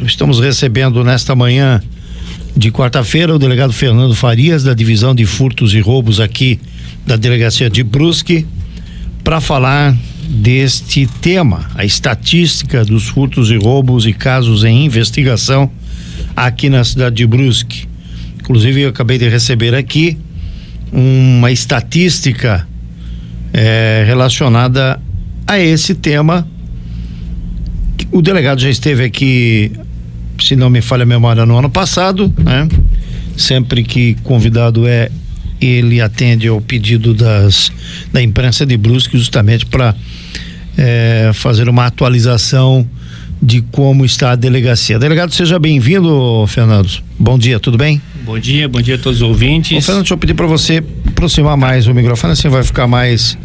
estamos recebendo nesta manhã de quarta-feira o delegado Fernando Farias, da Divisão de Furtos e Roubos aqui da Delegacia de Brusque, para falar deste tema, a estatística dos furtos e roubos e casos em investigação aqui na cidade de Brusque. Inclusive, eu acabei de receber aqui uma estatística relacionada a esse tema. O delegado já esteve aqui, se não me falha a memória, no ano passado, né? Sempre que convidado ele atende ao pedido da imprensa de Brusque, justamente para fazer uma atualização de como está a delegacia. Delegado, seja bem-vindo, Fernando. Bom dia, tudo bem? Bom dia a todos os ouvintes. Fernando, deixa eu pedir para você aproximar mais o microfone, assim vai ficar mais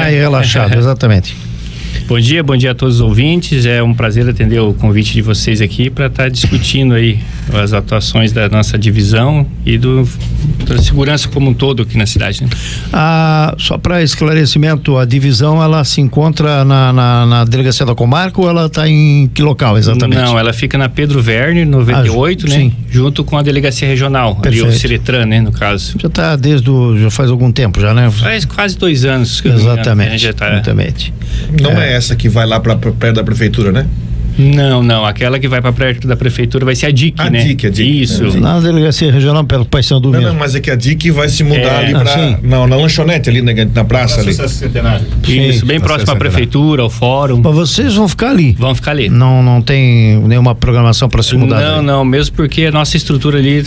relaxado, exatamente. Bom dia a todos os ouvintes. É um prazer atender o convite de vocês aqui para estar discutindo aí as atuações da nossa divisão e da segurança como um todo aqui na cidade, né? Só para esclarecimento, a divisão ela se encontra na delegacia da comarca ou ela está em que local exatamente? Não, ela fica na Pedro Verne 98, né? Sim. Junto com a delegacia regional, ali o Ciretran, né, no caso. Já está já faz algum tempo já, né? Faz quase 2 anos. Exatamente. Já tá... Exatamente. Não é essa que vai lá para perto da prefeitura, né? Não, aquela que vai para perto da prefeitura vai ser a DIC, né? DIC. Isso. Na delegacia regional pelo Paissandu mesmo. Não, mas é que a DIC vai se mudar ali para na lanchonete ali na praça ali. Isso, bem próximo à prefeitura, ao fórum. Mas vocês vão ficar ali? Vão ficar ali. Não tem nenhuma programação para se mudar? Não, mesmo porque a nossa estrutura ali,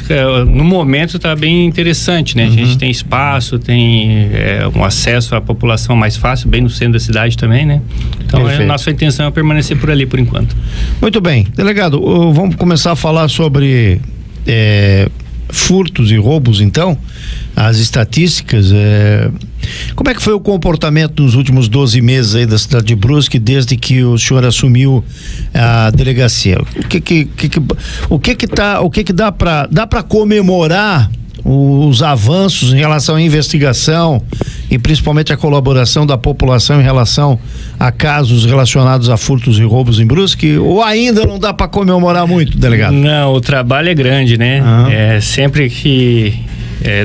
no momento, está bem interessante, né? A gente tem espaço, tem um acesso à população mais fácil, bem no centro da cidade também, né? Então, a nossa intenção é permanecer por ali, por enquanto. Muito bem. Delegado, vamos começar a falar sobre furtos e roubos, então, as estatísticas. Como é que foi o comportamento nos últimos 12 meses aí da cidade de Brusque, desde que o senhor assumiu a delegacia? O que dá para comemorar os avanços em relação à investigação e principalmente a colaboração da população em relação a casos relacionados a furtos e roubos em Brusque, ou ainda não dá para comemorar muito, delegado? Não, o trabalho é grande, né? Sempre que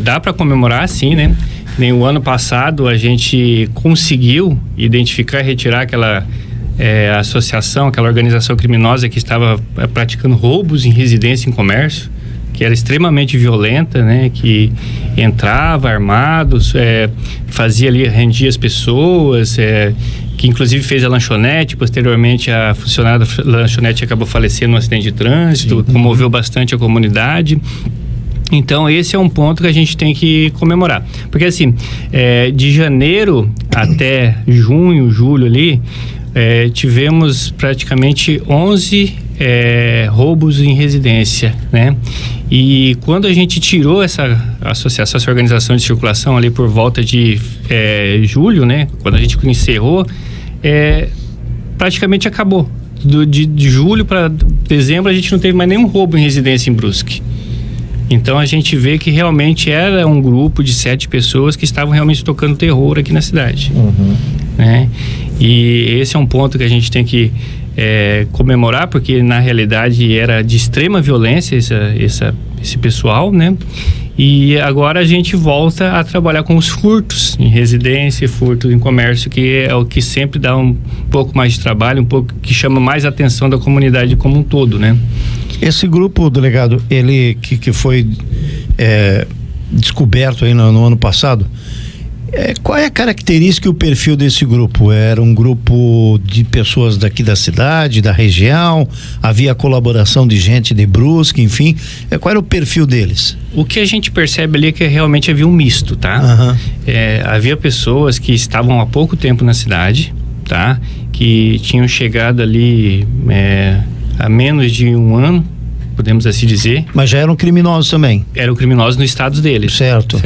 dá para comemorar, sim, né? Nem o ano passado a gente conseguiu identificar e retirar aquela associação, aquela organização criminosa que estava praticando roubos em residência e em comércio, que era extremamente violenta, né? Que entrava armados, fazia ali, rendia as pessoas, que inclusive fez a lanchonete. Posteriormente, a funcionária da lanchonete acabou falecendo num acidente de trânsito. Sim. Comoveu bastante a comunidade. Então, esse é um ponto que a gente tem que comemorar. Porque assim, de janeiro até junho, julho ali, tivemos praticamente 11 roubos em residência, né? E quando a gente tirou essa associação, essa organização de circulação ali por volta de julho, né? Quando a gente encerrou, praticamente acabou. De julho para dezembro a gente não teve mais nenhum roubo em residência em Brusque. Então a gente vê que realmente era um grupo de 7 pessoas que estavam realmente tocando terror aqui na cidade. Né? E esse é um ponto que a gente tem que comemorar, porque na realidade era de extrema violência esse pessoal, né? E agora a gente volta a trabalhar com os furtos em residência, furtos em comércio, que é o que sempre dá um pouco mais de trabalho, um pouco que chama mais a atenção da comunidade como um todo, né? Esse grupo, delegado, ele que foi descoberto aí no ano passado, qual é a característica e o perfil desse grupo? Era um grupo de pessoas daqui da cidade, da região? Havia colaboração de gente de Brusque, enfim? Qual era o perfil deles? O que a gente percebe ali é que realmente havia um misto, tá? Havia pessoas que estavam há pouco tempo na cidade, tá? Que tinham chegado ali há menos de um ano, podemos assim dizer. Mas já eram criminosos também? Eram criminosos no estado deles. Certo.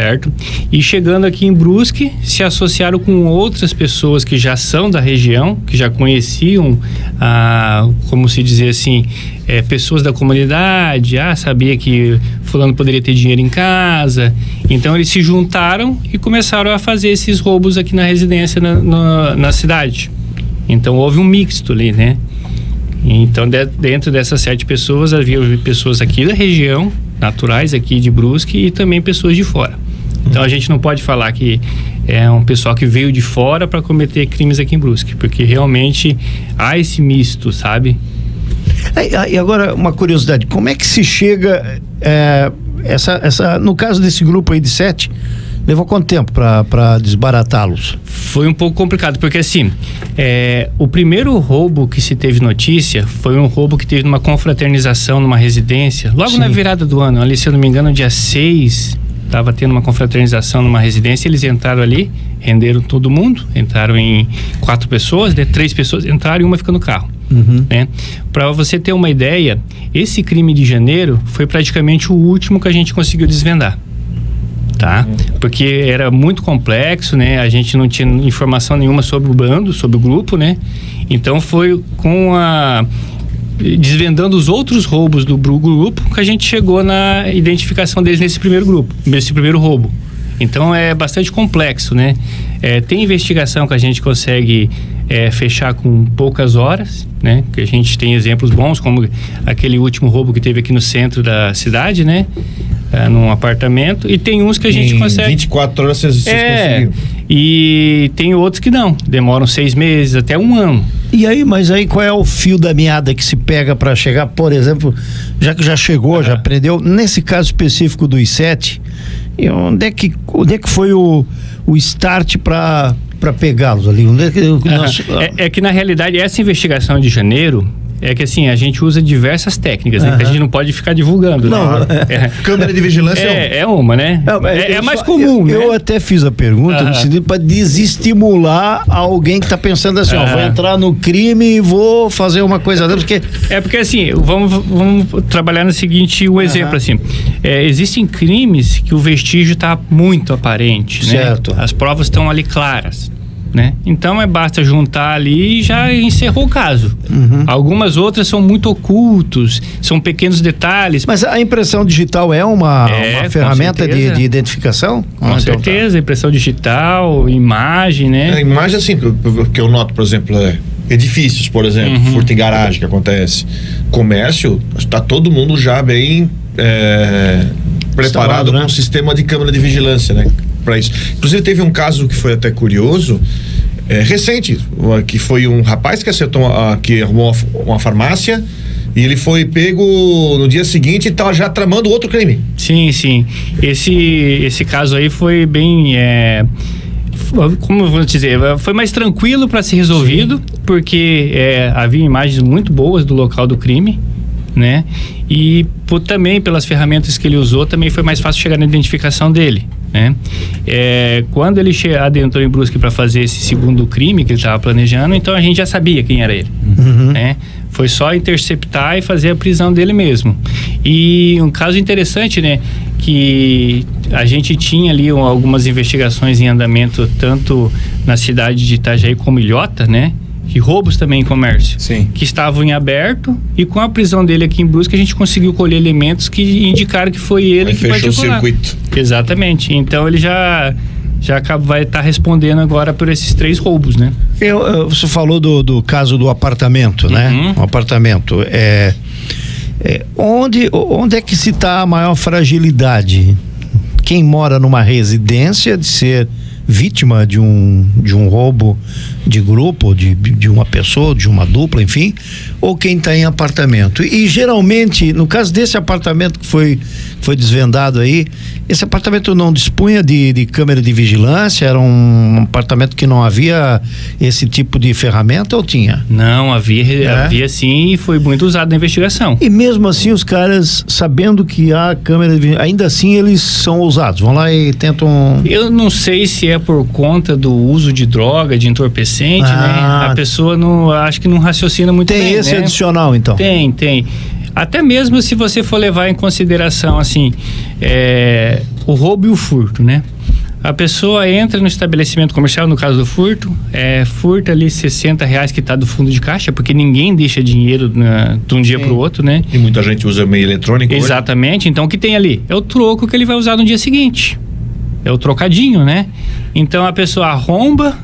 E chegando aqui em Brusque, se associaram com outras pessoas que já são da região, que já conheciam, como se dizer assim, pessoas da comunidade, sabia que fulano poderia ter dinheiro em casa. Então eles se juntaram e começaram a fazer esses roubos aqui na residência na cidade. Então houve um mixto ali, né? Então, dentro dessas 7 pessoas, havia pessoas aqui da região, naturais aqui de Brusque, e também pessoas de fora. Então, a gente não pode falar que é um pessoal que veio de fora para cometer crimes aqui em Brusque, porque realmente há esse misto, sabe? E agora, uma curiosidade, como é que se chega, no caso desse grupo aí de 7, levou quanto tempo para desbaratá-los? Foi um pouco complicado, porque assim, o primeiro roubo que se teve notícia foi um roubo que teve numa confraternização numa residência, logo na virada do ano, ali, se eu não me engano, dia 6, estava tendo uma confraternização numa residência, eles entraram ali, renderam todo mundo, entraram em 4 pessoas, 3 pessoas entraram e uma ficou no carro. Né? Para você ter uma ideia, esse crime de janeiro foi praticamente o último que a gente conseguiu desvendar. Tá? Porque era muito complexo, né? A gente não tinha informação nenhuma sobre o bando, sobre o grupo, né? Então foi desvendando os outros roubos do grupo que a gente chegou na identificação deles nesse primeiro roubo. Então é bastante complexo, né? Tem investigação que a gente consegue fechar com poucas horas, né? Que a gente tem exemplos bons, como aquele último roubo que teve aqui no centro da cidade, né? Num apartamento, e tem uns que a gente consegue... 24 horas vocês conseguiram. E tem outros que não, demoram 6 meses, até 1 ano. E aí, mas aí qual é o fio da meada que se pega para chegar, por exemplo, já que já chegou, já prendeu, nesse caso específico dos 7, e onde é que foi o start para pegá-los ali? Onde é que é que na realidade essa investigação de janeiro é que assim, a gente usa diversas técnicas, né? Que a gente não pode ficar divulgando. Não, né? Câmera de vigilância é uma, né? É mais comum, né? Eu até fiz a pergunta no sentido para desestimular alguém que está pensando assim, vou entrar no crime e vou fazer uma coisa dela, porque... porque assim, vamos trabalhar no seguinte, exemplo assim, existem crimes que o vestígio está muito aparente, certo, né? As provas estão ali claras, né? Então basta juntar ali e já encerrou o caso. Algumas outras são muito ocultos, são pequenos detalhes. Mas a impressão digital é uma ferramenta de identificação? Com certeza, impressão digital, imagem, né? Imagem assim, que eu noto, por exemplo, edifícios, por exemplo, furto em garagem que acontece. Comércio, está todo mundo já bem preparado, né? Com um sistema de câmera de vigilância, né? Para isso. Inclusive teve um caso que foi até curioso, recente, que foi um rapaz que arrumou uma farmácia e ele foi pego no dia seguinte e estava já tramando outro crime. Sim. Esse caso aí foi bem... como eu vou dizer, foi mais tranquilo para ser resolvido, porque havia imagens muito boas do local do crime, né? E também pelas ferramentas que ele usou, também foi mais fácil chegar na identificação dele, né? Quando ele adentrou em Brusque para fazer esse segundo crime que ele estava planejando, então a gente já sabia quem era ele, né? Foi só interceptar e fazer a prisão dele mesmo. E um caso interessante, né? Que a gente tinha ali algumas investigações em andamento, tanto na cidade de Itajaí como Ilhota, né? De roubos também em comércio. Sim. Que estavam em aberto, e com a prisão dele aqui em Brusque a gente conseguiu colher elementos que indicaram que foi ele que fechou o circuito. Exatamente. Então ele já vai estar respondendo agora por esses 3 roubos, né? Você falou do caso do apartamento, né? O apartamento. Onde é que se está a maior fragilidade? Quem mora numa residência de ser vítima de um roubo de grupo, de uma pessoa, de uma dupla, enfim, ou quem está em apartamento. E geralmente, no caso desse apartamento que foi desvendado aí, esse apartamento não dispunha de câmera de vigilância, era um apartamento que não havia esse tipo de ferramenta, ou tinha? Não, havia sim, e foi muito usado na investigação. E mesmo assim os caras, sabendo que há câmera de vigilância, ainda assim eles são ousados, vão lá e tentam... Eu não sei se é por conta do uso de droga, de entorpecente, né? A pessoa acho que não raciocina muito bem, tem esse adicional, então? Tem. Até mesmo se você for levar em consideração, assim, o roubo e o furto, né? A pessoa entra no estabelecimento comercial, no caso do furto, furta ali R$60 que está do fundo de caixa, porque ninguém deixa dinheiro de um dia para o outro, né? E muita gente usa meio eletrônico. Exatamente. Hoje. Então o que tem ali? É o troco que ele vai usar no dia seguinte. É o trocadinho, né? Então a pessoa arromba,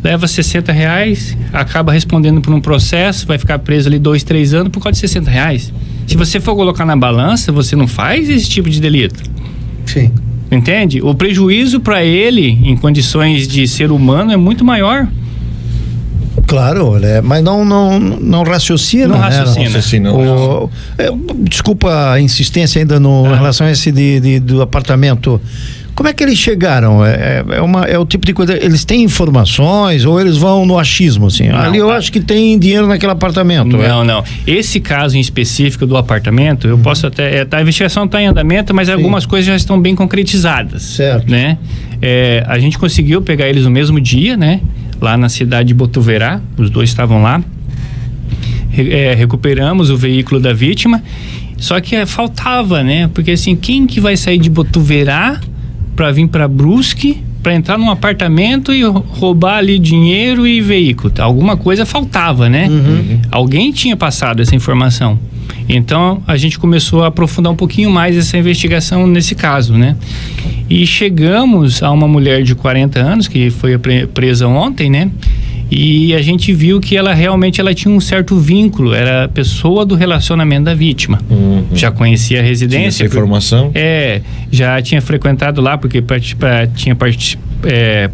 leva R$60, acaba respondendo por um processo, vai ficar preso ali 2, 3 anos por causa de R$60. Se você for colocar na balança, você não faz esse tipo de delito. Sim. Entende? O prejuízo para ele, em condições de ser humano, é muito maior. Claro, mas não raciocina. Não né? raciocina. Desculpa a insistência ainda em relação a esse do apartamento. Como é que eles chegaram? É o tipo de coisa. Eles têm informações ou eles vão no achismo, assim? Não, ali eu acho que tem dinheiro naquele apartamento. Não. Esse caso em específico do apartamento, eu posso até. A investigação está em andamento, mas algumas coisas já estão bem concretizadas. Certo. Né? A gente conseguiu pegar eles no mesmo dia, né? Lá na cidade de Botuverá, os dois estavam lá. Recuperamos o veículo da vítima, só que faltava, né? Porque assim, quem que vai sair de Botuverá para vir para Brusque, para entrar num apartamento e roubar ali dinheiro e veículo? Alguma coisa faltava, né? Alguém tinha passado essa informação. Então a gente começou a aprofundar um pouquinho mais essa investigação nesse caso, né? E chegamos a uma mulher de 40 anos que foi presa ontem, né? E a gente viu que ela realmente tinha um certo vínculo, era a pessoa do relacionamento da vítima. Já conhecia a residência. Tinha essa informação? Já tinha frequentado lá porque tinha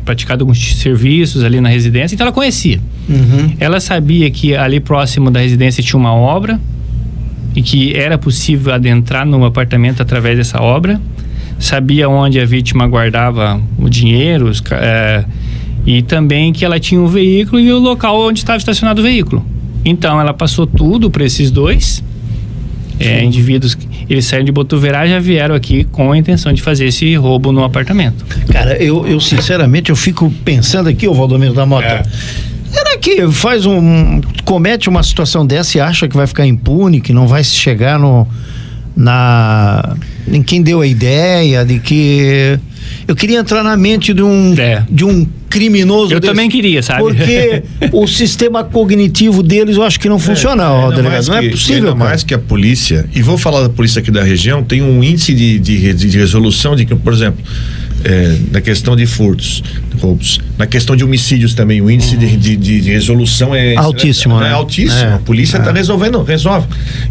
praticado alguns serviços ali na residência, então ela conhecia. Ela sabia que ali próximo da residência tinha uma obra e que era possível adentrar no apartamento através dessa obra. Sabia onde a vítima guardava o dinheiro, e também que ela tinha um veículo e o local onde estava estacionado o veículo. Então ela passou tudo para esses dois indivíduos. Eles saíram de Botuverá e já vieram aqui com a intenção de fazer esse roubo no apartamento. Cara, eu sinceramente eu fico pensando aqui, o Valdomiro da Mota. Será que comete uma situação dessa e acha que vai ficar impune, que não vai chegar em quem deu a ideia de que... Eu queria entrar na mente de um criminoso. Eu também queria, sabe? Porque o sistema cognitivo deles eu acho que não funciona, delegado. Não é possível. Ainda mais que a polícia, e vou falar da polícia aqui da região, tem um índice de resolução de que, por exemplo, na questão de furtos, roubos, na questão de homicídios também, o índice de resolução é altíssimo, né? É altíssimo. A polícia está resolve.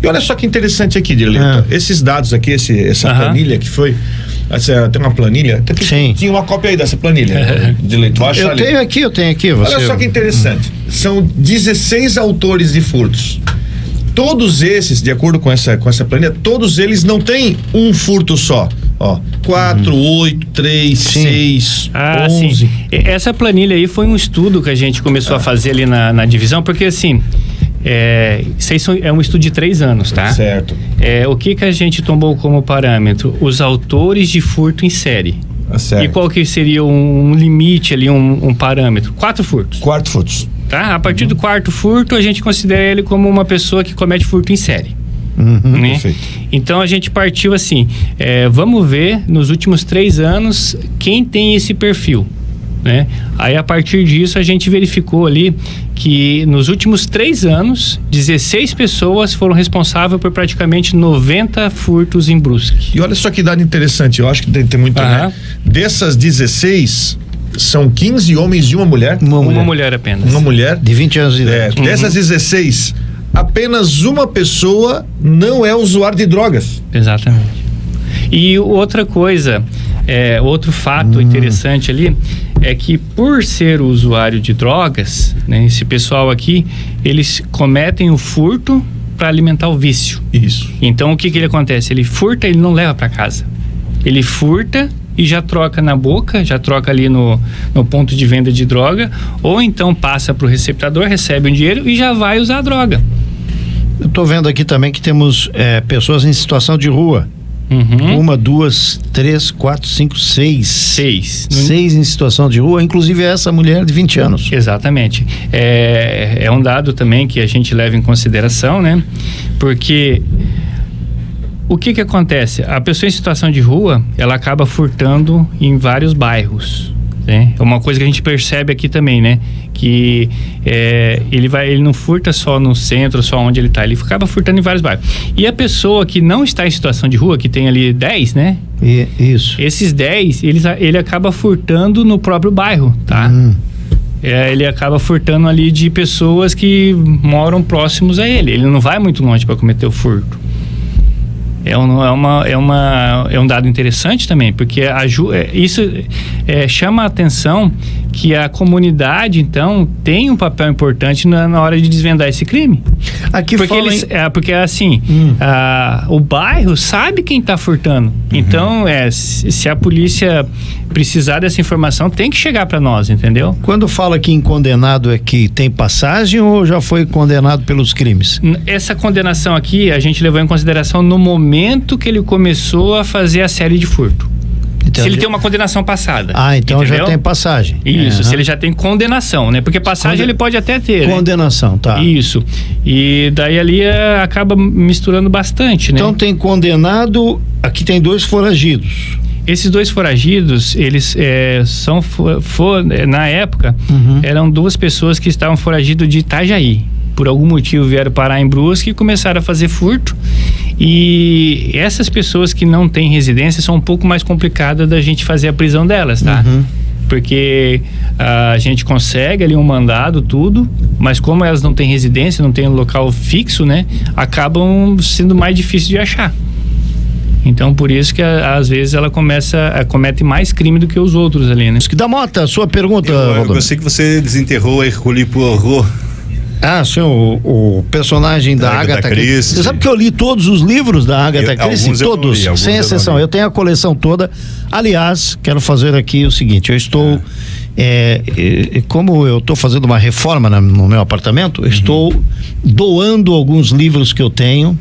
E olha só que interessante aqui, Dirleta, esses dados aqui, essa planilha que foi. Tem uma planilha? Sim. Tinha uma cópia aí dessa planilha. Eu tenho aqui. Olha só que interessante. São 16 autores de furtos. Todos esses, de acordo com essa planilha, todos eles não têm um furto só. 4, 8, 3, 6, 11. Sim. Essa planilha aí foi um estudo que a gente começou a fazer ali na divisão, porque assim, isso aí é um estudo de 3 anos, tá? Certo. O que a gente tomou como parâmetro? Os autores de furto em série. Certo. E qual que seria um limite ali, um parâmetro? 4 furtos. 4 furtos. Tá? A partir do 4º furto, a gente considera ele como uma pessoa que comete furto em série. Né? Perfeito. Então a gente partiu assim, vamos ver nos últimos 3 anos quem tem esse perfil, né? Aí a partir disso a gente verificou ali que nos últimos 3 anos 16 pessoas foram responsáveis por praticamente 90 furtos em Brusque. E olha só que dado interessante, eu acho que tem muito, né? Dessas 16 são 15 homens e uma mulher. Uma mulher apenas. Uma mulher de 20 anos de idade. Dessas 16, apenas uma pessoa não é usuário de drogas. Exatamente. E outra coisa, outro fato interessante ali é que por ser usuário de drogas, né, esse pessoal aqui, eles cometem o furto para alimentar o vício. Isso. Então o que ele acontece? Ele furta, ele não leva para casa. Ele furta e já troca na boca, já troca ali no ponto de venda de droga, ou então passa para o receptador, recebe um dinheiro e já vai usar a droga. Eu estou vendo aqui também que temos pessoas em situação de rua. 1, 2, 3, 4, 5, 6. 6 em situação de rua, inclusive essa mulher de 20 anos. Exatamente. É um dado também que a gente leva em consideração, né? Porque o que acontece? A pessoa em situação de rua, ela acaba furtando em vários bairros, né? É uma coisa que a gente percebe aqui também, né? Que ele não furta só no centro, só onde ele está, ele acaba furtando em vários bairros. E a pessoa que não está em situação de rua, que tem ali 10, né? Isso. Esses 10, ele acaba furtando no próprio bairro, tá? ele acaba furtando ali de pessoas que moram próximos a ele. Ele não vai muito longe para cometer o furto. É um dado interessante também, porque isso chama a atenção que a comunidade, então, tem um papel importante na hora de desvendar esse crime. Aqui porque assim, o bairro sabe quem está furtando. Então, se a polícia precisar dessa informação, tem que chegar para nós, entendeu? Quando fala que em condenado é que tem passagem ou já foi condenado pelos crimes? Essa condenação aqui, a gente levou em consideração no momento que ele começou a fazer a série de furto. Então, se ele tem uma condenação passada. Então entendeu? Já tem passagem. Isso, se ele já tem condenação, né? Porque passagem ele pode até ter, condenação, né? Tá. Isso. E daí ali acaba misturando bastante, né? Então tem condenado, aqui tem 2 foragidos. Esses 2 foragidos, eles na época, eram 2 pessoas que estavam foragidos de Itajaí. Por algum motivo vieram parar em Brusque e começaram a fazer furto. E essas pessoas que não têm residência são um pouco mais complicadas da gente fazer a prisão delas, tá? Porque a gente consegue ali um mandado, tudo, mas como elas não têm residência, não têm um local fixo, né? Acabam sendo mais difícil de achar. Então, por isso que às vezes ela comete mais crime do que os outros ali, né? Damota, sua pergunta, eu gostei que você desenterrou a Hercule Poirot. Sim, o personagem da Agatha Christie. Você sabe que eu li todos os livros da Agatha Christie? Todos, sem exceção. Eu tenho a coleção toda. Aliás, quero fazer aqui o seguinte, eu estou... como eu estou fazendo uma reforma no meu apartamento, estou doando alguns livros que eu tenho.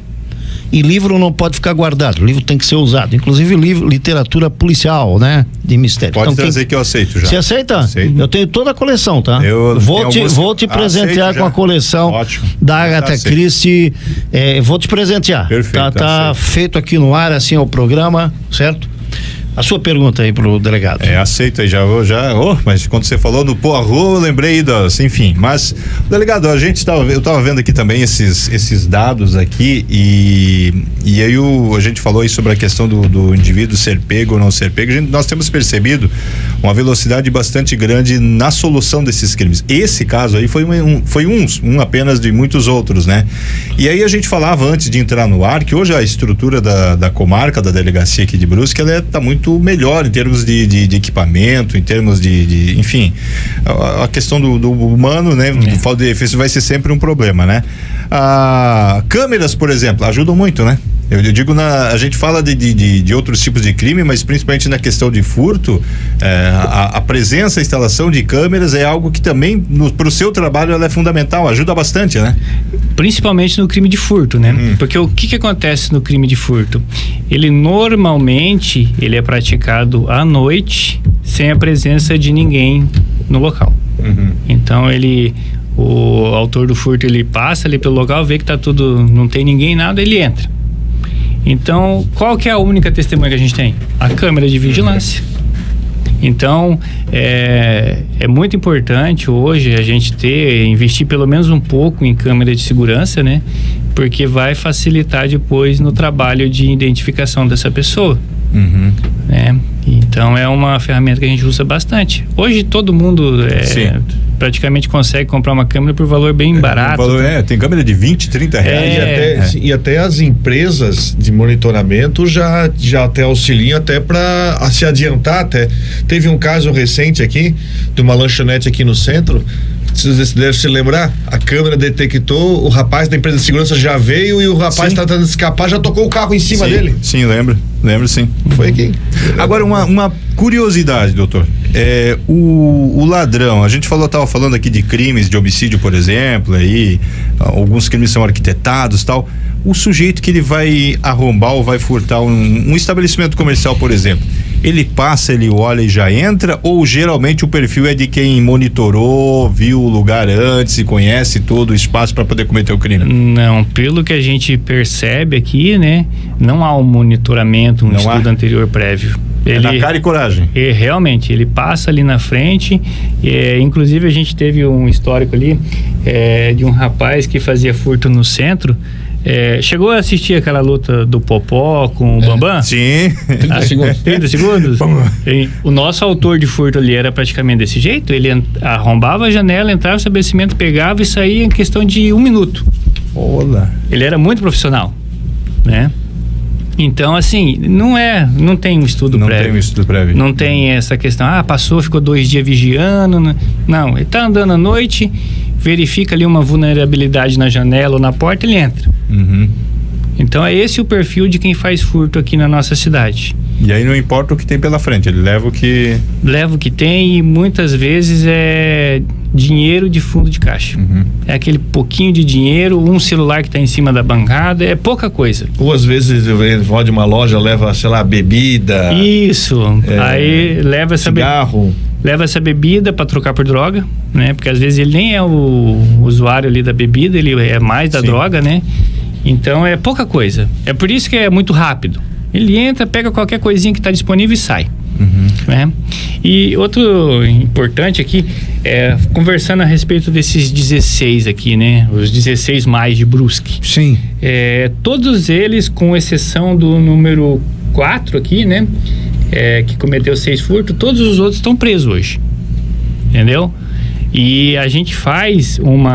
E livro não pode ficar guardado, o livro tem que ser usado. Inclusive literatura policial, né? De mistério. Pode então, trazer que eu aceito já. Você aceita? Aceito. Eu tenho toda a coleção, tá? Vou te presentear com a coleção da Agatha Christie. Vou te presentear. Perfeito. Tá feito aqui no ar, assim, é o programa, certo? A sua pergunta aí pro delegado. Aceito aí, mas quando você falou no Poirot, eu lembrei enfim, mas, delegado, eu tava vendo aqui também esses dados aqui e aí a gente falou aí sobre a questão do indivíduo ser pego ou não ser pego. Nós temos percebido uma velocidade bastante grande na solução desses crimes. Esse caso aí foi um apenas de muitos outros, né? E aí a gente falava antes de entrar no ar que hoje a estrutura da comarca, da delegacia aqui de Brusque, ela tá muito melhor em termos de equipamento, em termos enfim, a questão do humano, né? Falta de defesa vai ser sempre um problema, né? Câmeras, por exemplo, ajudam muito, né? Eu digo, a gente fala de outros tipos de crime, mas principalmente na questão de furto, a presença, a instalação de câmeras é algo que também, pro seu trabalho, ela é fundamental, ajuda bastante, né? Principalmente no crime de furto, né? Porque o que acontece no crime de furto? Ele normalmente, é praticado à noite, sem a presença de ninguém no local. Então, o autor do furto, ele passa ali pelo local, vê que tá tudo, não tem ninguém, nada, ele entra. Então, qual que é a única testemunha que a gente tem? A câmera de vigilância. Então, é muito importante hoje a gente investir pelo menos um pouco em câmera de segurança, né? Porque vai facilitar depois no trabalho de identificação dessa pessoa. Né? Então, é uma ferramenta que a gente usa bastante. Hoje, todo mundo praticamente consegue comprar uma câmera por valor bem barato. Tem câmera de 20, 30 reais. E até as empresas de monitoramento já até auxiliam até para se adiantar. Teve um caso recente aqui de uma lanchonete aqui no centro. Você deve se lembrar, a câmera detectou, o rapaz da empresa de segurança já veio e o rapaz está tentando escapar, já tocou o carro em cima dele. Sim, lembro sim. Foi aqui. Agora, uma curiosidade, doutor, o ladrão, a gente estava falando aqui de crimes de homicídio, por exemplo, aí alguns crimes são arquitetados, tal. O sujeito que ele vai arrombar ou vai furtar um estabelecimento comercial, por exemplo, ele passa, ele olha e já entra, ou geralmente o perfil é de quem monitorou, viu o lugar antes e conhece todo o espaço para poder cometer o crime? Não, pelo que a gente percebe aqui, né, não há um monitoramento, estudo anterior prévio. Na cara e coragem. Realmente, ele passa ali na frente, inclusive a gente teve um histórico ali de um rapaz que fazia furto no centro, Chegou a assistir aquela luta do Popó com o Bambam? Sim. 30 segundos. 30 segundos? O nosso autor de furto ali era praticamente desse jeito. Ele arrombava a janela, entrava no estabelecimento, pegava e saía em questão de 1 minuto. Olá. Ele era muito profissional, né? Então, assim, não tem um estudo prévio. Não tem um estudo prévio. Não tem essa questão, passou, ficou 2 dias vigiando. Não, ele tá andando à noite, verifica ali uma vulnerabilidade na janela ou na porta, ele entra. Uhum. Então, é esse o perfil de quem faz furto aqui na nossa cidade. E aí não importa o que tem pela frente, ele leva o que... Leva o que tem e muitas vezes é dinheiro de fundo de caixa. Uhum. É aquele pouquinho de dinheiro, um celular que está em cima da bancada, é pouca coisa. Ou às vezes vai de uma loja, leva, sei lá, bebida. Isso. Aí leva essa cigarro. Leva essa bebida para trocar por droga, né? Porque às vezes ele nem é o usuário ali da bebida, ele é mais da droga, né? Então é pouca coisa. É por isso que é muito rápido. Ele entra, pega qualquer coisinha que está disponível e sai. Uhum. Né? E outro importante aqui conversando a respeito desses 16 aqui, né? Os 16 mais de Brusque. Sim. Todos eles, com exceção do número 4 aqui, né? Que cometeu 6 furtos, todos os outros estão presos hoje. Entendeu? E a gente faz um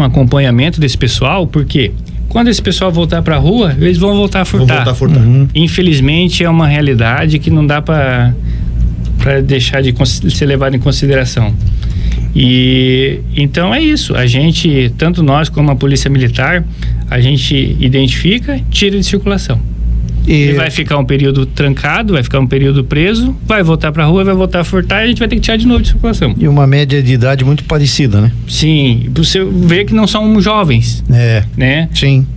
acompanhamento desse pessoal, porque quando esse pessoal voltar para a rua, eles vão voltar a furtar. Uhum. Infelizmente, é uma realidade que não dá para deixar de ser levado em consideração. E então é isso. A gente, tanto nós como a Polícia Militar, a gente identifica, tira de circulação. Ele vai ficar um período trancado, vai ficar um período preso, vai voltar para a rua, vai voltar a furtar e a gente vai ter que tirar de novo de circulação. E uma média de idade muito parecida, né? Sim, você vê que não são jovens, né? Sim.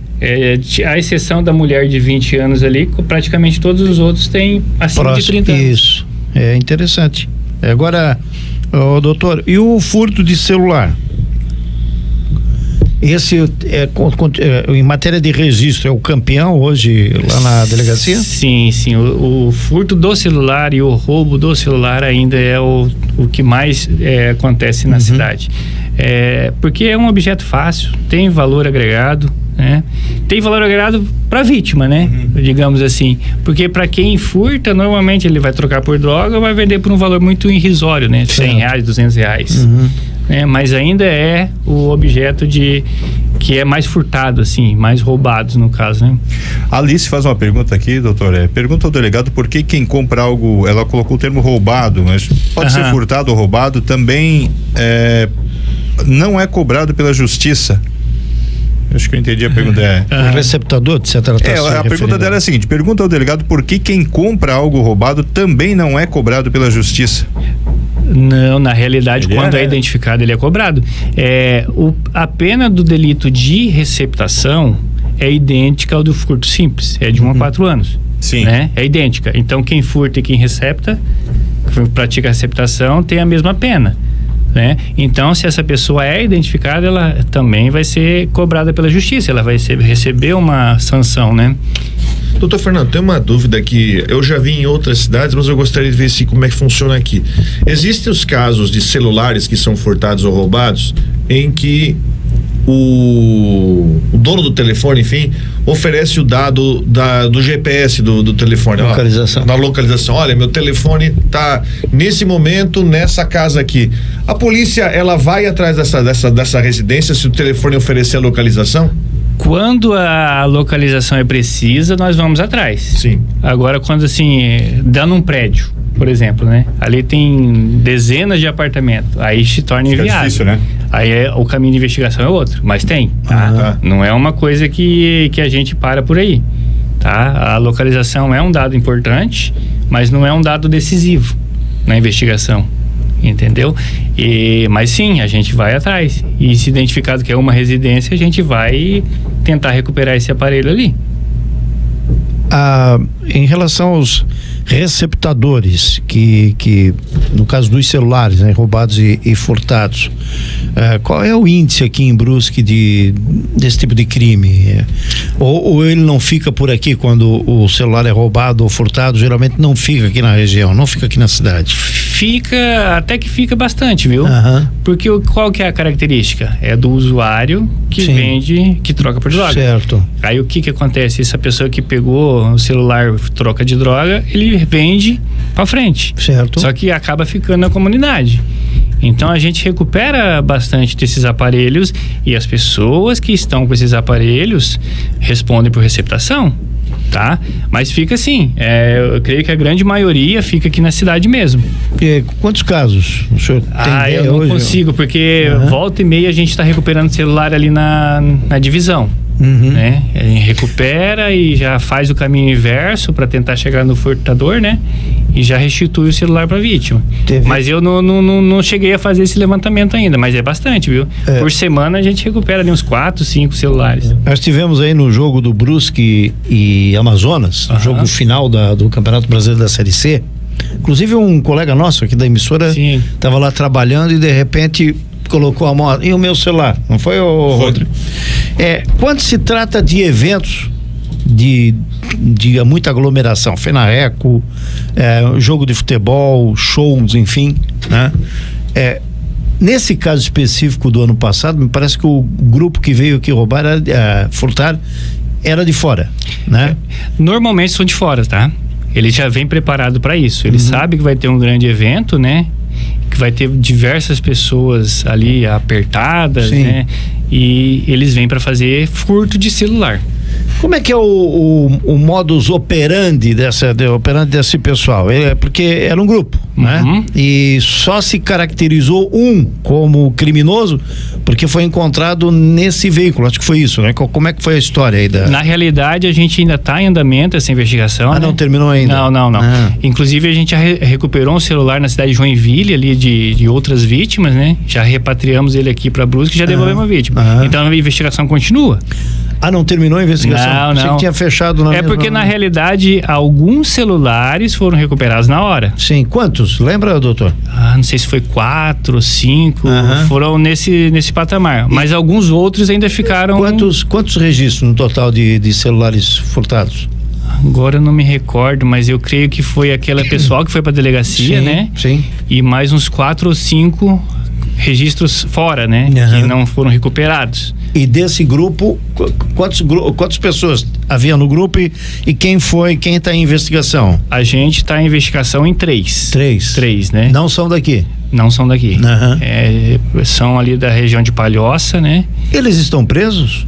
A exceção da mulher de 20 anos ali, praticamente todos os outros têm acima de 30 anos. Isso, é interessante. Agora, doutor, e o furto de celular? Esse em matéria de registro é o campeão hoje lá na delegacia? Sim. O furto do celular e o roubo do celular ainda é o que mais acontece na cidade. Porque é um objeto fácil, tem valor agregado, né? Tem valor agregado para a vítima, né? Digamos assim. Porque para quem furta, normalmente ele vai trocar por droga ou vai vender por um valor muito irrisório, né? R$100, R$200. Mas ainda é o objeto que é mais furtado, assim, mais roubados no caso, né? A Alice faz uma pergunta aqui, doutor. Pergunta ao delegado por que quem compra algo, ela colocou o termo roubado, mas pode ser furtado ou roubado, também não é cobrado pela justiça. Acho que eu entendi a pergunta. O receptador, de certa a pergunta dela é a seguinte: pergunta ao delegado por que quem compra algo roubado também não é cobrado pela justiça. Não, na realidade, quando é identificado, ele é cobrado. A pena do delito de receptação é idêntica ao do furto simples, é de 1 a 4 anos. Sim. Né? É idêntica. Então, quem furta e quem recepta, quem pratica a receptação, tem a mesma pena. Né? Então, se essa pessoa é identificada, ela também vai ser cobrada pela justiça, ela vai receber uma sanção, né? Doutor Fernando, tem uma dúvida que eu já vi em outras cidades, mas eu gostaria de ver como é que funciona aqui. Existem os casos de celulares que são furtados ou roubados em que o dono do telefone, enfim, oferece o dado do GPS do telefone. Localização. Na localização. Olha, meu telefone tá nesse momento nessa casa aqui. A polícia, ela vai atrás dessa residência se o telefone oferecer a localização? Quando a localização é precisa, nós vamos atrás. Sim. Agora, quando assim, dando um prédio, por exemplo, né? Ali tem dezenas de apartamentos, aí se torna inviável. É difícil, né? Aí o caminho de investigação é outro, mas tem, tá? Não é uma coisa que a gente para por aí, tá? A localização é um dado importante, mas não é um dado decisivo na investigação, entendeu? Mas sim, a gente vai atrás, e se identificado que é uma residência, a gente vai tentar recuperar esse aparelho ali. Em relação aos receptadores que no caso dos celulares, né, roubados e furtados, qual é o índice aqui em Brusque desse tipo de crime? Ou ele não fica por aqui quando o celular é roubado ou furtado? Geralmente não fica aqui na região, não fica aqui na cidade. Até que fica bastante, viu? Porque qual que é a característica? É do usuário que vende, que troca por droga. Certo. Aí o que acontece? Essa pessoa que pegou o celular, troca de droga, ele vende pra frente. Certo. Só que acaba ficando na comunidade. Então a gente recupera bastante desses aparelhos e as pessoas que estão com esses aparelhos respondem por receptação, tá? Mas fica assim, eu creio que a grande maioria fica aqui na cidade mesmo. E quantos casos o senhor tem ideia eu não hoje? consigo, porque volta e meia a gente está recuperando celular ali na divisão. Né? A gente recupera e já faz o caminho inverso para tentar chegar no furtador, né? E já restitui o celular para a vítima. Mas eu não cheguei a fazer esse levantamento ainda, mas é bastante, viu? Por semana a gente recupera ali uns 4, 5 celulares. Nós tivemos aí no jogo do Brusque e Amazonas, no jogo final do Campeonato Brasileiro da Série C. Inclusive um colega nosso aqui da emissora estava lá trabalhando e de repente colocou a mão e o meu celular, não foi, Rodrigo? Quando se trata de eventos de muita aglomeração, FENARECO, jogo de futebol, shows, enfim, né? Nesse caso específico do ano passado, me parece que o grupo que veio aqui roubar, furtar, era de fora, né? Normalmente são de fora, tá? Ele já vem preparado para isso. Ele sabe que vai ter um grande evento, né? Que vai ter diversas pessoas ali apertadas, né? E eles vêm para fazer furto de celular. Como é que é o modus operandi desse pessoal? Porque era um grupo, né? E só se caracterizou um como criminoso porque foi encontrado nesse veículo. Acho que foi isso, né? Como é que foi a história aí Na realidade, a gente ainda está em andamento essa investigação. Não terminou ainda? Não. Inclusive, a gente já recuperou um celular na cidade de Joinville, ali de outras vítimas, né? Já repatriamos ele aqui para Brusque e já devolvemos a vítima. Então, a investigação continua. Não terminou a investigação? Não. Você tinha fechado na porque na realidade alguns celulares foram recuperados na hora. Sim, quantos? Lembra, doutor? Não sei se foi 4 ou 5, foram nesse patamar, mas alguns outros ainda ficaram... Quantos registros no total de celulares furtados? Agora eu não me recordo, mas eu creio que foi aquela pessoal que foi pra delegacia, né? Sim. E mais uns 4 ou 5 registros fora, né? Que não foram recuperados. E desse grupo, quantas pessoas havia no grupo e quem está em investigação? A gente está em investigação em 3. 3, né? Não são daqui? Não são daqui. São ali da região de Palhoça, né? Eles estão presos?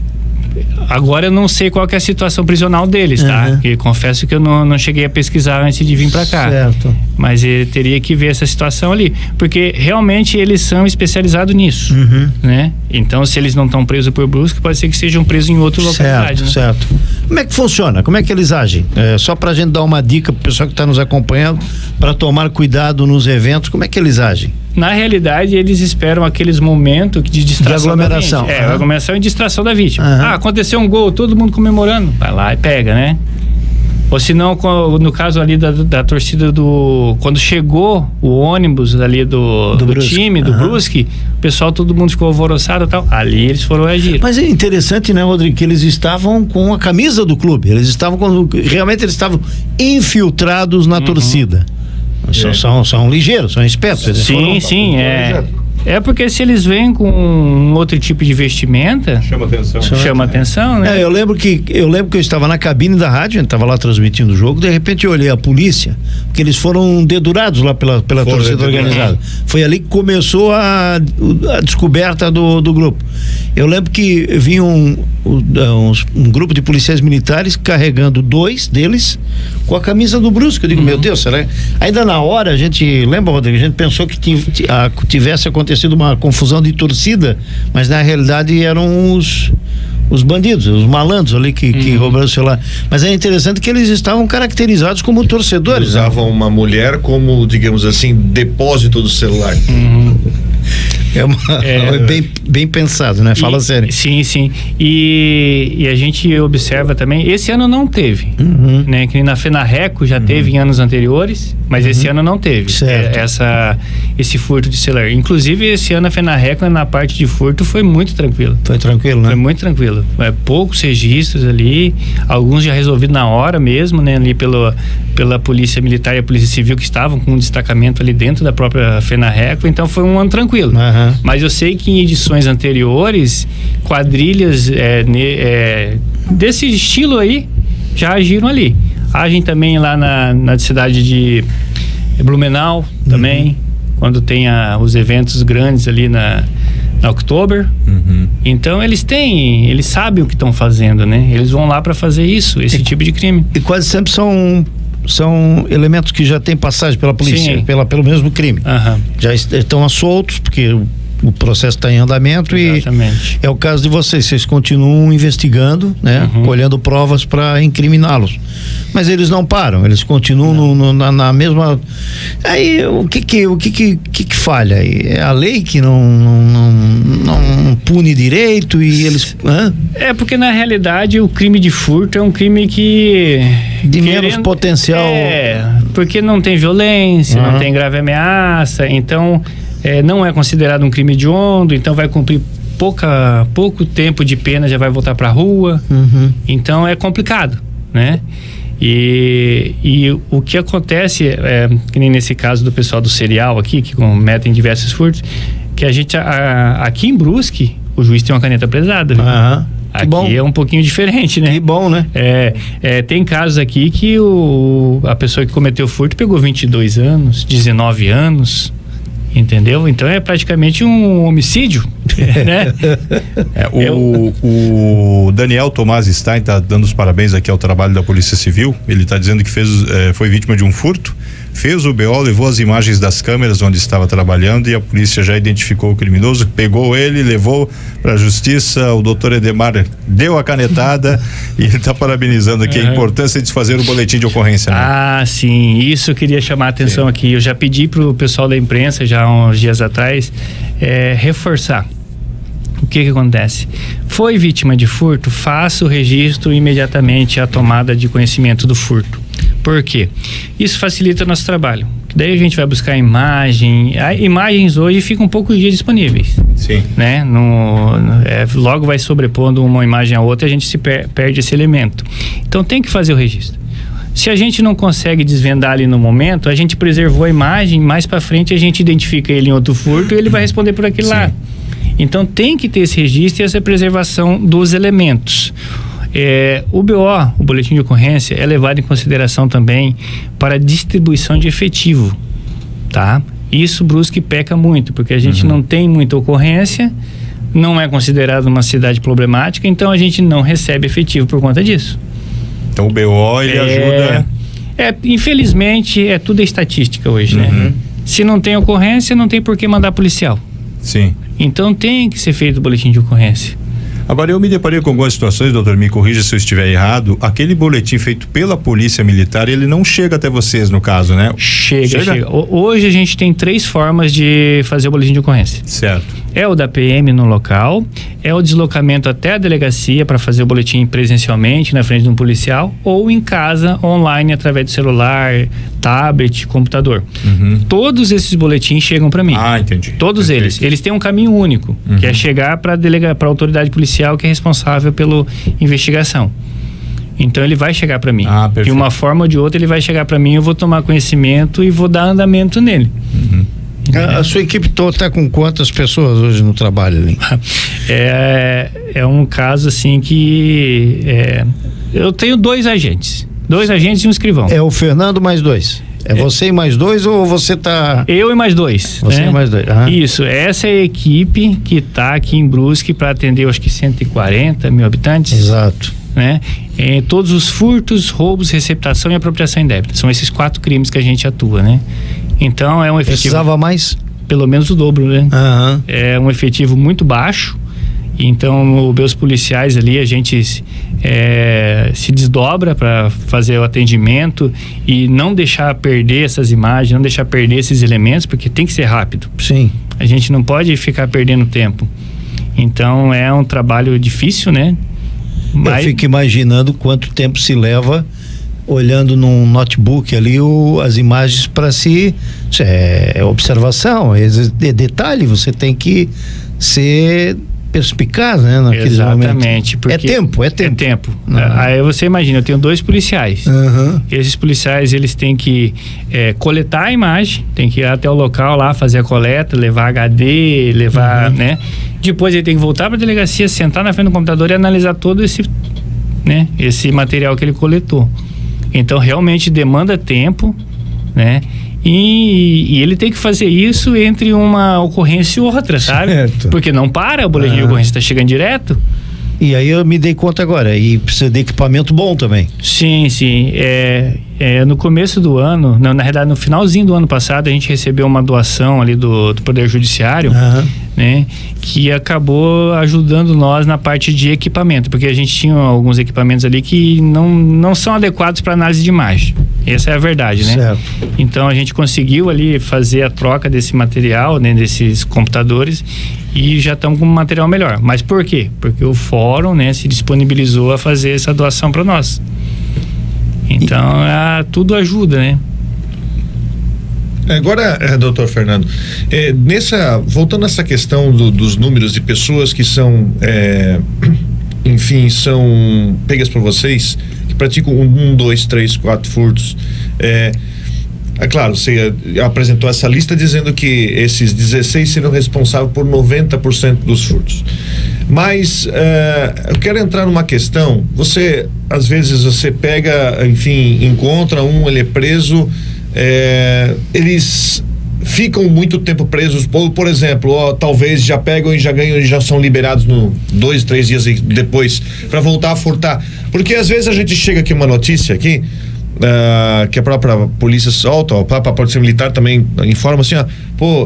Agora eu não sei qual que é a situação prisional deles, tá? Porque confesso que eu não cheguei a pesquisar antes de vir pra cá. Certo. Mas eu teria que ver essa situação ali, porque realmente eles são especializados nisso, né? Então, se eles não estão presos por Brusque, pode ser que sejam presos em outra localidade, né? Certo. Como é que funciona? Como é que eles agem? Só pra gente dar uma dica pro pessoal que está nos acompanhando, para tomar cuidado nos eventos, como é que eles agem? Na realidade, eles esperam aqueles momentos de distração. De aglomeração. Aglomeração e distração da vítima. Aconteceu um gol, todo mundo comemorando. Vai lá e pega, né? Ou se não, no caso ali da torcida quando chegou o ônibus ali do time, do Brusque, o pessoal, todo mundo ficou alvoroçado e tal. Ali eles foram agir. Mas é interessante, né, Rodrigo, que eles estavam com a camisa do clube. Realmente eles estavam infiltrados na torcida. São ligeiros, são espertos. Sim. É porque se eles vêm com um outro tipo de vestimenta, chama atenção, né? Eu lembro que eu estava na cabine da rádio, a gente estava lá transmitindo o jogo, de repente eu olhei a polícia, porque eles foram dedurados lá pela torcida organizada. Foi ali que começou a descoberta do grupo. Eu lembro que vinha um grupo de policiais militares carregando 2 deles com a camisa do Brusque. Eu digo, meu Deus, será? Ainda na hora a gente, lembra, Rodrigo, a gente pensou que tivesse acontecido uma confusão de torcida, mas na realidade eram os bandidos, os malandros ali que roubaram o celular. Mas é interessante que eles estavam caracterizados como torcedores. Usavam uma mulher como, digamos assim, depósito do celular. É bem pensado, né? Fala sério. Sim. E a gente observa também, esse ano não teve, né? Que na FENARRECO já teve em anos anteriores, mas esse ano não teve. Esse furto de celular. Inclusive, esse ano a FENARRECO na parte de furto foi muito tranquilo. Foi tranquilo, né? Foi muito tranquilo. Poucos registros ali, alguns já resolvidos na hora mesmo, né? Ali pela Polícia Militar e a Polícia Civil, que estavam com um destacamento ali dentro da própria FENARRECO, então foi um ano tranquilo. Mas eu sei que em edições anteriores, quadrilhas desse estilo aí já agiram ali. Agem também lá na cidade de Blumenau também, quando tem os eventos grandes ali na Oktober. Então eles sabem o que estão fazendo, né? Eles vão lá para fazer esse tipo de crime. E quase sempre são elementos que já têm passagem pela polícia, pelo mesmo crime. Já estão soltos, porque o processo está em andamento. Exatamente. E é o caso de vocês continuam investigando, né? Colhendo provas para incriminá-los. Mas eles não param, eles continuam na mesma. Aí o que falha aí? É a lei que não pune direito e eles. Porque na realidade o crime de furto é um crime que de menos potencial. Porque não tem violência, não tem grave ameaça, então não é considerado um crime hediondo, então vai cumprir pouco tempo de pena, já vai voltar para a rua. Então é complicado, né? E o que acontece que nem nesse caso do pessoal do serial aqui, que cometem diversos furtos, que a gente aqui em Brusque o juiz tem uma caneta pesada, viu? Aqui bom. É um pouquinho diferente, né? Que bom, né? Tem casos aqui que a pessoa que cometeu o furto pegou 22 anos, 19 anos, entendeu? Então é praticamente um homicídio, né? O Daniel Tomás Stein está dando os parabéns aqui ao trabalho da Polícia Civil. Ele está dizendo que foi vítima de um furto, fez o BO, levou as imagens das câmeras onde estava trabalhando e a polícia já identificou o criminoso, pegou ele, levou para a justiça. O doutor Edemar deu a canetada e ele está parabenizando aqui a importância de fazer o boletim de ocorrência, né? Sim, isso eu queria chamar a atenção aqui. Eu já pedi pro pessoal da imprensa já há uns dias atrás reforçar. O que acontece? Foi vítima de furto, faça o registro imediatamente, a tomada de conhecimento do furto. Por quê? Isso facilita o nosso trabalho. Daí a gente vai buscar imagens hoje ficam poucos dias disponíveis. Sim. Né? Logo vai sobrepondo uma imagem a outra e a gente se perde esse elemento. Então tem que fazer o registro. Se a gente não consegue desvendar ali no momento, a gente preservou a imagem, mais para frente a gente identifica ele em outro furto e ele vai responder por aquilo lá. Então tem que ter esse registro e essa preservação dos elementos. O BO, o boletim de ocorrência, é levado em consideração também para distribuição de efetivo, tá? Isso Brusque peca muito, porque a gente não tem muita ocorrência, não é considerado uma cidade problemática, então a gente não recebe efetivo por conta disso. Então o BO, ele ajuda... Infelizmente, tudo estatística hoje, né? Se não tem ocorrência, não tem por que mandar policial. Sim. Então tem que ser feito o boletim de ocorrência. Agora, eu me deparei com algumas situações, doutor, me corrija se eu estiver errado, aquele boletim feito pela Polícia Militar, ele não chega até vocês, no caso, né? Chega. Hoje a gente tem 3 formas de fazer o boletim de ocorrência. Certo. É o da PM no local, é o deslocamento até a delegacia para fazer o boletim presencialmente na frente de um policial, ou em casa, online, através do celular, tablet, computador. Todos esses boletins chegam para mim. Entendi. Todos eles. Eles têm um caminho único, que é chegar para a autoridade policial que é responsável pela investigação. Então ele vai chegar para mim. De uma forma ou de outra ele vai chegar para mim, eu vou tomar conhecimento e vou dar andamento nele. A sua equipe está com quantas pessoas hoje no trabalho ali? É um caso assim que eu tenho 2 agentes. 2 agentes e um escrivão. É o Fernando mais 2? Você e mais 2 ou você tá... Eu e mais 2. Você e mais 2. Isso, essa é a equipe que está aqui em Brusque para atender, acho que 140 mil habitantes. Exato. Né? Todos os furtos, roubos, receptação e apropriação indébita. São esses 4 crimes que a gente atua, né? Então é um efetivo... Precisava mais? Pelo menos o dobro, né? É um efetivo muito baixo. Então, meus policiais ali, a gente se desdobra para fazer o atendimento e não deixar perder essas imagens, não deixar perder esses elementos, porque tem que ser rápido. Sim. A gente não pode ficar perdendo tempo. Então é um trabalho difícil, né? Eu fico imaginando quanto tempo se leva olhando num notebook ali as imagens para si. Isso é observação, é detalhe, você tem que ser perspicaz, né? Exatamente. É tempo. É tempo. Aí você imagina, eu tenho 2 policiais. Esses policiais, eles têm que coletar a imagem, tem que ir até o local lá, fazer a coleta, levar HD, levar, né? Depois ele tem que voltar para a delegacia, sentar na frente do computador e analisar todo esse material que ele coletou. Então realmente demanda tempo, né? E ele tem que fazer isso entre uma ocorrência e outra, sabe? Certo. Porque não para, o boletim de ocorrência está chegando direto. E aí eu me dei conta agora, e precisa de equipamento bom também. Sim. No começo do ano, na realidade no finalzinho do ano passado, a gente recebeu uma doação ali do Poder Judiciário, né? Que acabou ajudando nós na parte de equipamento, porque a gente tinha alguns equipamentos ali que não são adequados para análise de imagem. Essa é a verdade, né? Certo. Então a gente conseguiu ali fazer a troca desse material, né, desses computadores, e já estamos com um material melhor. Mas por quê? Porque o fórum, né, se disponibilizou a fazer essa doação para nós. Então tudo ajuda, né? Agora, doutor Fernando, voltando a essa questão dos números de pessoas que são, são pegas por vocês, que praticam 1, 2, 3, 4 furtos. É claro, você apresentou essa lista dizendo que esses 16 serão responsáveis por 90% dos furtos. Mas eu quero entrar numa questão. Às vezes você pega, encontra ele é preso, eles ficam muito tempo presos, por exemplo, talvez já pegam e já ganham e já são liberados 2, 3 dias depois para voltar a furtar. Porque às vezes a gente chega aqui uma notícia aqui, que a própria polícia solta, a própria polícia militar também informa assim,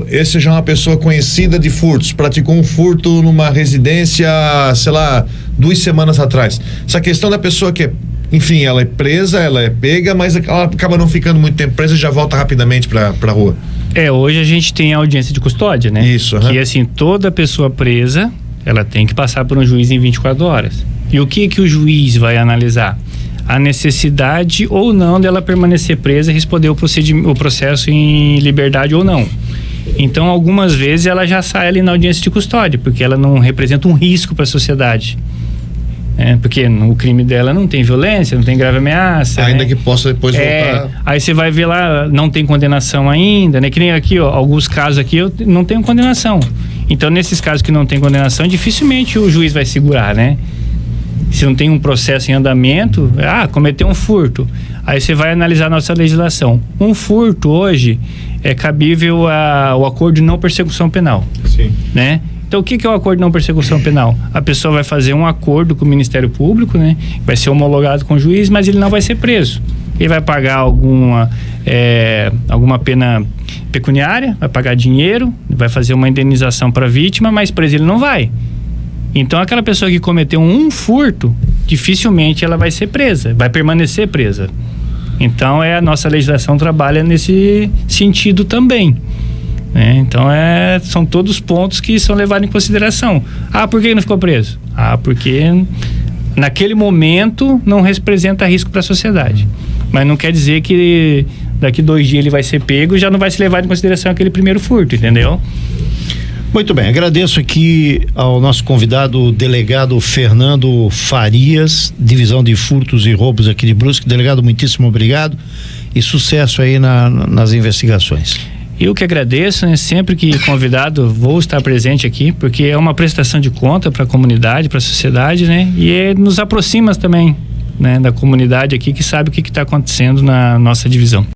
esse já é uma pessoa conhecida de furtos, praticou um furto numa residência, sei lá, 2 semanas atrás. Essa questão da pessoa que ela é presa, ela é pega, mas ela acaba não ficando muito tempo presa e já volta rapidamente pra rua. Hoje a gente tem a audiência de custódia, né? Isso. Que toda pessoa presa, ela tem que passar por um juiz em 24 horas. E o que o juiz vai analisar? A necessidade ou não dela permanecer presa e responder o processo em liberdade ou não. Então, algumas vezes ela já sai ali na audiência de custódia, porque ela não representa um risco para a sociedade. Porque o crime dela não tem violência, não tem grave ameaça. Ainda que possa depois voltar. Aí você vai ver lá, não tem condenação ainda, né? Que nem aqui, alguns casos aqui eu não tenho condenação. Então, nesses casos que não tem condenação, dificilmente o juiz vai segurar, né? Se não tem um processo em andamento, cometeu um furto. Aí você vai analisar a nossa legislação. Um furto hoje é cabível ao acordo de não persecução penal. Sim. Né? Então, o que é o acordo de não persecução penal? A pessoa vai fazer um acordo com o Ministério Público, né? Vai ser homologado com o juiz, mas ele não vai ser preso. Ele vai pagar alguma pena pecuniária, vai pagar dinheiro, vai fazer uma indenização para a vítima, mas preso ele não vai. Então, aquela pessoa que cometeu um furto, dificilmente ela vai ser presa, vai permanecer presa. Então, a nossa legislação trabalha nesse sentido também. Então, são todos pontos que são levados em consideração. Por que não ficou preso? Porque naquele momento não representa risco para a sociedade. Mas não quer dizer que daqui 2 dias ele vai ser pego e já não vai se levar em consideração aquele primeiro furto, entendeu? Muito bem, agradeço aqui ao nosso convidado, o delegado Fernando Farias, Divisão de Furtos e Roubos aqui de Brusque. Delegado, muitíssimo obrigado e sucesso aí nas investigações. Eu que agradeço, né? Sempre que convidado vou estar presente aqui, porque é uma prestação de conta para a comunidade, para a sociedade, né? E nos aproxima também, né, da comunidade aqui que sabe o que está acontecendo na nossa divisão.